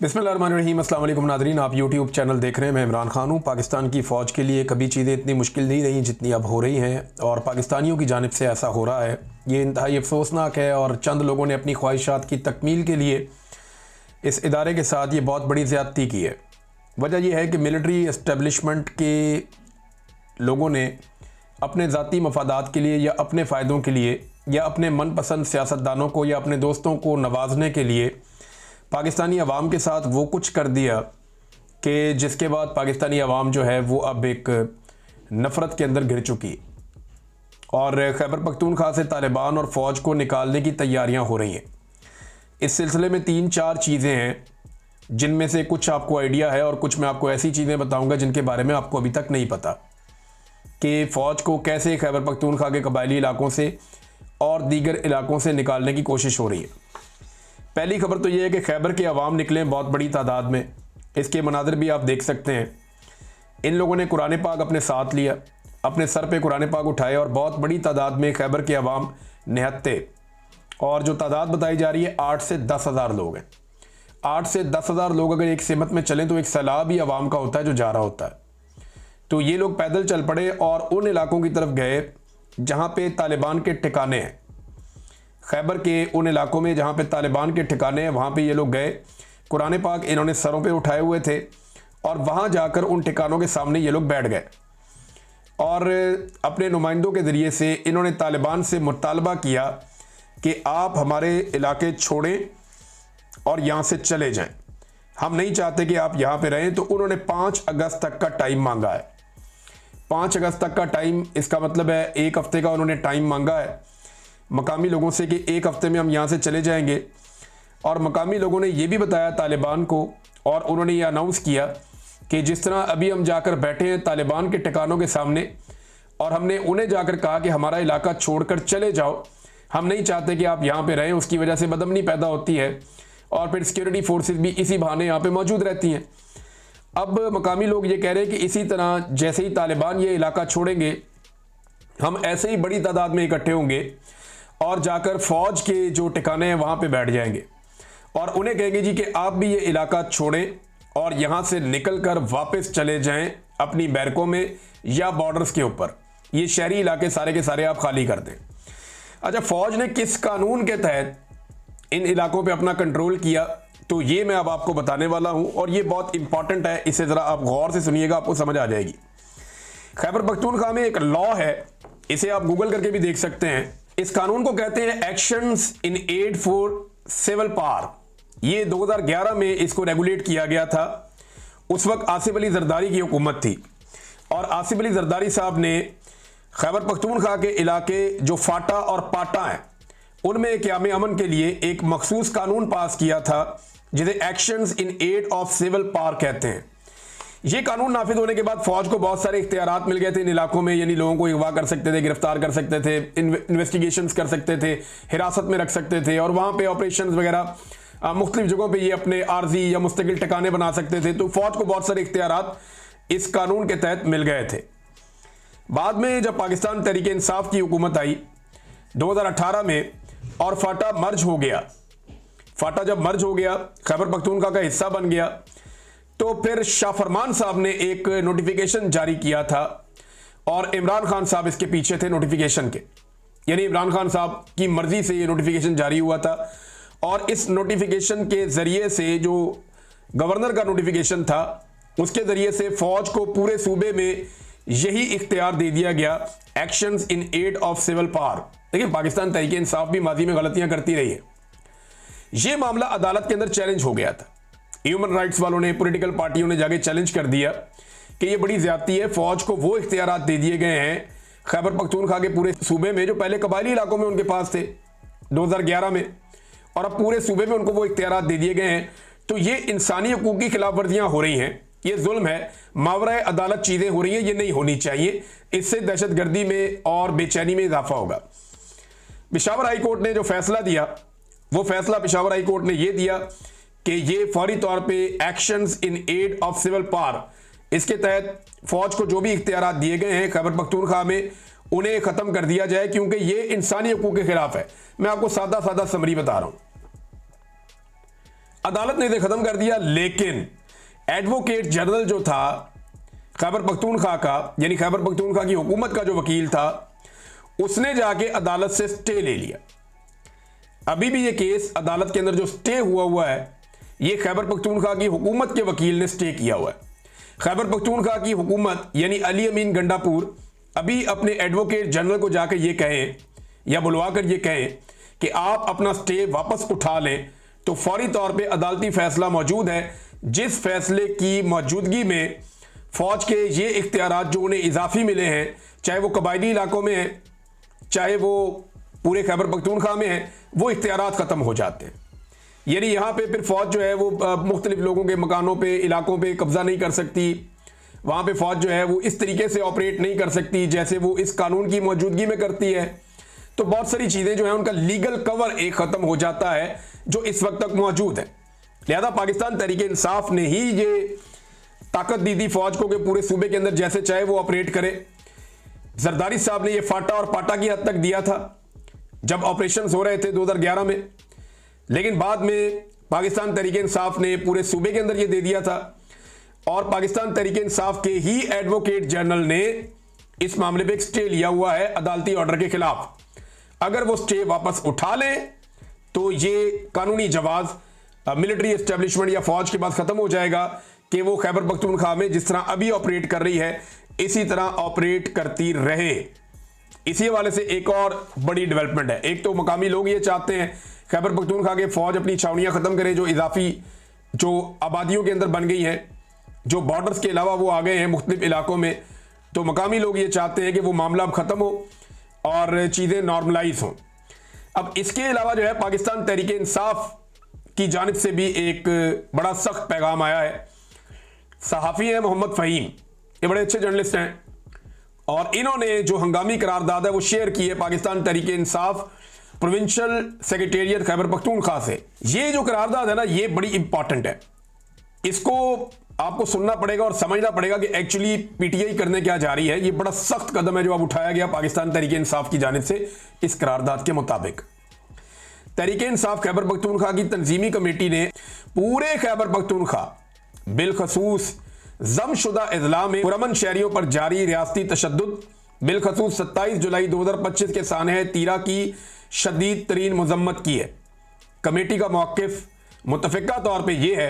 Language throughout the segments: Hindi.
बिस्मिल्लाहिर्रहमानिर्रहीम। अस्सलाम वालेकुम नादरीन, आप यूट्यूब चैनल देख रहे हैं। मैं इमरान खान हूँ। पाकिस्तान की फ़ौज के लिए कभी चीज़ें इतनी मुश्किल नहीं रही जितनी अब हो रही हैं, और पाकिस्तानियों की जानिब से ऐसा हो रहा है। ये इंतहाई अफसोसनाक है, और चंद लोगों ने अपनी ख्वाहिशात की तकमील के लिए इस इदारे के साथ ये बहुत बड़ी ज़्यादती की है। वजह यह है कि मिलिट्री इस्टेब्लिशमेंट के लोगों ने अपने ज़ाती मफादात के लिए या अपने फ़ायदों के लिए या अपने मनपसंद सियासतदानों को या अपने दोस्तों को नवाजने के लिए पाकिस्तानी अवाम के साथ वो कुछ कर दिया कि जिसके बाद पाकिस्तानी अवाम जो है वो अब एक नफ़रत के अंदर घिर चुकी, और खैबर पख्तूनख्वा से तालिबान और फ़ौज को निकालने की तैयारियां हो रही हैं। इस सिलसिले में 3-4 चीज़ें हैं जिनमें से कुछ आपको आइडिया है और कुछ मैं आपको ऐसी चीज़ें बताऊंगा जिनके बारे में आपको अभी तक नहीं पता कि फ़ौज को कैसे खैबर पख्तूनख्वा के कबायली इलाकों से और दीगर इलाकों से निकालने की कोशिश हो रही है। पहली खबर तो यह है कि खैबर के अवाम निकले बहुत बड़ी तादाद में। इसके मनाज़र भी आप देख सकते हैं। इन लोगों ने कुरान पाक अपने साथ लिया, अपने सर पे कुरान पाक उठाए, और बहुत बड़ी तादाद में खैबर के अवाम निहत्ते, और जो तादाद बताई जा रही है 8 से 10 हज़ार लोग हैं। 8 से 10 हज़ार लोग अगर एक सिमत में चलें तो एक सैलाब ही अवाम का होता है जो जा रहा होता है। तो ये लोग पैदल चल पड़े और उन इलाकों की तरफ गए जहाँ पे तालिबान के ठिकाने हैं। खैबर के उन इलाकों में जहाँ पे तालिबान के ठिकाने हैं वहाँ पे ये लोग गए। कुरान पाक इन्होंने सरों पे उठाए हुए थे, और वहाँ जाकर उन ठिकानों के सामने ये लोग बैठ गए, और अपने नुमाइंदों के ज़रिए से इन्होंने तालिबान से मुतालबा किया कि आप हमारे इलाके छोड़ें और यहाँ से चले जाएं, हम नहीं चाहते कि आप यहाँ पे रहें। तो उन्होंने 5 अगस्त तक का टाइम मांगा है। 5 अगस्त तक का टाइम, इसका मतलब है 1 हफ्ते का उन्होंने टाइम मांगा है मकामी लोगों से कि 1 हफ्ते में हम यहाँ से चले जाएंगे। और मकामी लोगों ने ये भी बताया तालिबान को, और उन्होंने ये अनाउंस किया कि जिस तरह अभी हम जाकर बैठे हैं तालिबान के ठिकानों के सामने, और हमने उन्हें जाकर कहा कि हमारा इलाका छोड़कर चले जाओ, हम नहीं चाहते कि आप यहाँ पे रहें। उसकी वजह से बदअमनी पैदा होती है, और फिर सिक्योरिटी फोर्सेस भी इसी बहाने यहाँ पे मौजूद रहती हैं। अब मकामी लोग ये कह रहे हैं कि इसी तरह जैसे ही तालिबान ये इलाका छोड़ेंगे, हम ऐसे ही बड़ी तादाद में इकट्ठे होंगे और जाकर फ़ौज के जो ठिकाने हैं वहाँ पे बैठ जाएंगे, और उन्हें कहेंगे जी कि आप भी ये इलाका छोड़ें और यहाँ से निकलकर वापस चले जाएं अपनी बैरकों में या बॉर्डर्स के ऊपर। ये शहरी इलाके सारे के सारे आप खाली कर दें। अच्छा, फ़ौज ने किस कानून के तहत इन इलाकों पे अपना कंट्रोल किया, तो ये मैं अब आपको बताने वाला हूँ, और ये बहुत इंपॉर्टेंट है। इसे ज़रा आप गौर से सुनिएगा, आपको समझ आ जाएगी। खैबर पख्तूनख्वा में एक लॉ है, इसे आप गूगल करके भी देख सकते हैं। इस कानून को कहते हैं actions in aid for civil power. ये 2011 में इसको रेगुलेट किया गया था। उस वक्त आसिफ अली जरदारी की हुकूमत थी, और आसिफ अली जरदारी साहब ने खैबर पख्तूनख्वा के इलाके जो फाटा और पाटा हैं उनमें क़याम अमन के लिए एक मखसूस कानून पास किया था जिसे actions in aid of civil power कहते हैं। ये कानून नाफिज होने के बाद फौज को बहुत सारे इख्तियारात मिल गए थे इन इलाकों में, यानी लोगों को अगवा कर सकते थे, गिरफ्तार कर सकते थे, इन्वेस्टिगेशंस कर सकते थे, हिरासत में रख सकते थे, और वहाँ पे ऑपरेशंस वगैरह मुख्तलिफ जगहों पे ये अपने आर्जी या मुस्तकिल ठिकाने बना सकते थे। तो फौज को बहुत सारे इख्तियारात इस कानून के तहत मिल गए थे। बाद में जब पाकिस्तान तहरीक इंसाफ की हुकूमत आई 2018 में, और फाटा मर्ज हो गया, फाटा जब मर्ज हो गया, खैबर पख्तूनख्वा का हिस्सा बन गया, तो फिर शाह फरमान साहब ने एक नोटिफिकेशन जारी किया था, और इमरान खान साहब इसके पीछे थे नोटिफिकेशन के। यानी इमरान खान साहब की मर्जी से ये नोटिफिकेशन जारी हुआ था, और इस नोटिफिकेशन के ज़रिए से जो गवर्नर का नोटिफिकेशन था उसके ज़रिए से फ़ौज को पूरे सूबे में यही इख्तियार दे दिया गया, actions in aid of civil power. देखिए, पाकिस्तान तहरीक इंसाफ भी माजी में गलतियां करती रही है। यह मामला अदालत के अंदर चैलेंज हो गया था। ह्यूमन राइट्स वालों ने, पॉलिटिकल पार्टियों ने जाके चैलेंज कर दिया कि यह बड़ी ज्यादती है। फौज को वो इख्तियारात दे दिए गए हैं खैबर पख्तूनख्वा के पूरे सूबे में जो पहले कबायली इलाकों में उनके पास थे 2011 में, और अब पूरे सूबे में उनको वो इख्तियारात दे दिए गए हैं। तो ये इंसानी हकूक की खिलाफ वर्जियां हो रही हैं, ये जुल्म है, मावरा अदालत चीजें हो रही हैं, ये नहीं होनी चाहिए। इससे दहशतगर्दी में और बेचैनी में इजाफा होगा। पेशावर हाई कोर्ट ने जो फैसला दिया, वो फैसला पेशावर हाई कोर्ट ने यह दिया कि ये फौरी तौर पे actions in aid of civil power, इसके तहत फौज को जो भी इख्तियारात दिए गए हैं खैबर पख्तूनख्वा में उन्हें खत्म कर दिया जाए, क्योंकि ये इंसानी हकूक के खिलाफ है। मैं आपको सादा सादा समरी बता रहा हूं। अदालत ने इसे खत्म कर दिया, लेकिन एडवोकेट जनरल जो था खैबर पख्तूनख्वा का, यानी खैबर पख्तूनख्वा की हुकूमत का जो वकील था, उसने जाके अदालत से स्टे ले लिया। अभी भी ये केस अदालत के अंदर जो स्टे हुआ है, ये खैबर पख्तूनख्वा की हुकूमत के वकील ने स्टे किया हुआ है। खैबर पख्तूनख्वा की हुकूमत यानी अली अमीन गंडापुर अभी अपने एडवोकेट जनरल को जाकर ये कहें या बुलवाकर ये कहें कि आप अपना स्टे वापस उठा लें, तो फौरी तौर पे अदालती फैसला मौजूद है, जिस फैसले की मौजूदगी में फौज के ये इख्तियारात जो उन्हें इजाफी मिले हैं, चाहे वो कबायली इलाकों में है, चाहे वो पूरे खैबर पख्तूनख्वा में है, वो इख्तियारात ख़त्म हो जाते हैं। यानी यहाँ पे फिर फौज जो है वो मुख्तलिफ लोगों के मकानों पे, इलाकों पे कब्जा नहीं कर सकती। वहाँ पे फौज जो है वो इस तरीके से ऑपरेट नहीं कर सकती जैसे वो इस कानून की मौजूदगी में करती है। तो बहुत सारी चीज़ें जो है उनका लीगल कवर एक ख़त्म हो जाता है जो इस वक्त तक मौजूद है। लिहाजा पाकिस्तान तहरीक इंसाफ ने ही ये ताकत दी थी फौज को कि पूरे सूबे के अंदर जैसे चाहे वो ऑपरेट करे। जरदारी साहब ने ये फाटा और पाटा की हद तक दिया था जब ऑपरेशन हो रहे थे 2011 में, लेकिन बाद में पाकिस्तान तहरीक इंसाफ ने पूरे सूबे के अंदर ये दे दिया था और पाकिस्तान तहरीक इंसाफ के ही एडवोकेट जनरल ने इस मामले पे एक स्टे लिया हुआ है अदालती ऑर्डर के खिलाफ। अगर वो स्टे वापस उठा लें तो ये कानूनी जवाब मिलिट्री एस्टेब्लिशमेंट या फौज के पास खत्म हो जाएगा कि वो खैबर पख्तूनख्वा में जिस तरह अभी ऑपरेट कर रही है इसी तरह ऑपरेट करती रहे। इसी हवाले से एक और बड़ी डेवलपमेंट है। एक तो मकामी लोग ये चाहते हैं खैबर पख्तूनख्वा के फौज अपनी छावनियां खत्म करे जो इजाफी जो आबादियों के अंदर बन गई हैं, जो बॉर्डर्स के अलावा वो आ गए हैं मुख्तलिफ इलाकों में। तो मकामी लोग ये चाहते हैं कि वो मामला अब ख़त्म हो और चीज़ें नॉर्मलाइज हों। अब इसके अलावा जो है पाकिस्तान तहरीक इंसाफ की जानिब से भी एक बड़ा सख्त पैगाम आया है। सहाफ़ी हैं मोहम्मद फ़हीम, ये बड़े अच्छे जर्नलिस्ट हैं और इन्होंने जो हंगामी करारदाद है वो शेयर की है पाकिस्तान तहरीक इंसाफ प्रोविंशियल सेक्रेटेरिएट खैबर पख्तूनख्वा से। ये जो करारदाद है ना, ये बड़ी इंपॉर्टेंट है। इसको आपको सुनना पड़ेगा और समझना पड़ेगा कि एक्चुअली पीटीआई करने क्या जा रही है। ये बड़ा सख्त कदम है जो अब उठाया गया पाकिस्तान तहरीक इंसाफ की जानिब से। इस करारदाद के मुताबिक तहरीक इंसाफ खैबर पख्तूनख्वा की तंजीमी कमेटी ने पूरे खैबर पख्तूनख्वा बिलखसूस जमशुदा इजला में पुरअमन शहरियों पर जारी रियासती तशद्दुद बिलखसूस 27 जुलाई 2025 के सानह तीरा की शदीद तरीन मजम्मत की है। कमेटी का मौक़िफ़ मुतफ़िक़ा तौर पर यह है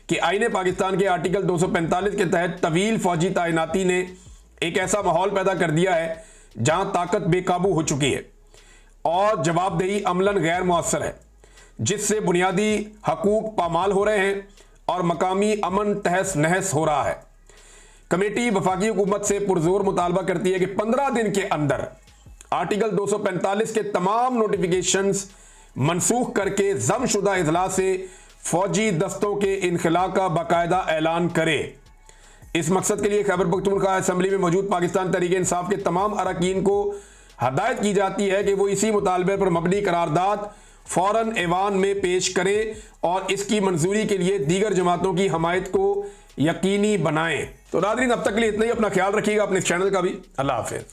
कि आईने पाकिस्तान के आर्टिकल 245 के तहत तवील फौजी तैनाती ने एक ऐसा माहौल पैदा कर दिया है जहां ताकत बेकाबू हो चुकी है और जवाबदेही अमलन गैर मुअस्सर है, जिससे बुनियादी हकूक पामाल हो रहे हैं और मकामी अमन तहस नहस हो रहा है। कमेटी वफाकी हुकूमत से पुरजोर मुतालबा करती है कि 15 दिन के अंदर आर्टिकल 245 के तमाम नोटिफिकेशंस मनसूख करके जमशुदा इजला से फौजी दस्तों के इनखला का बाकायदा ऐलान करे। इस मकसद के लिए खैबर पख्तूनख्वा असेंबली में मौजूद पाकिस्तान तहरीक इंसाफ के तमाम अरकान को हदायत की जाती है कि वो इसी मुतालबे पर मबनी करारदाद फौरन ऐवान में पेश करें और इसकी मंजूरी के लिए दीगर जमातों की हमायत को यकीनी बनाएं। तो नाज़रीन, अब तक के लिए इतना ही। अपना ख्याल रखिएगा, अपने चैनल का भी। अल्लाह हाफ़िज़।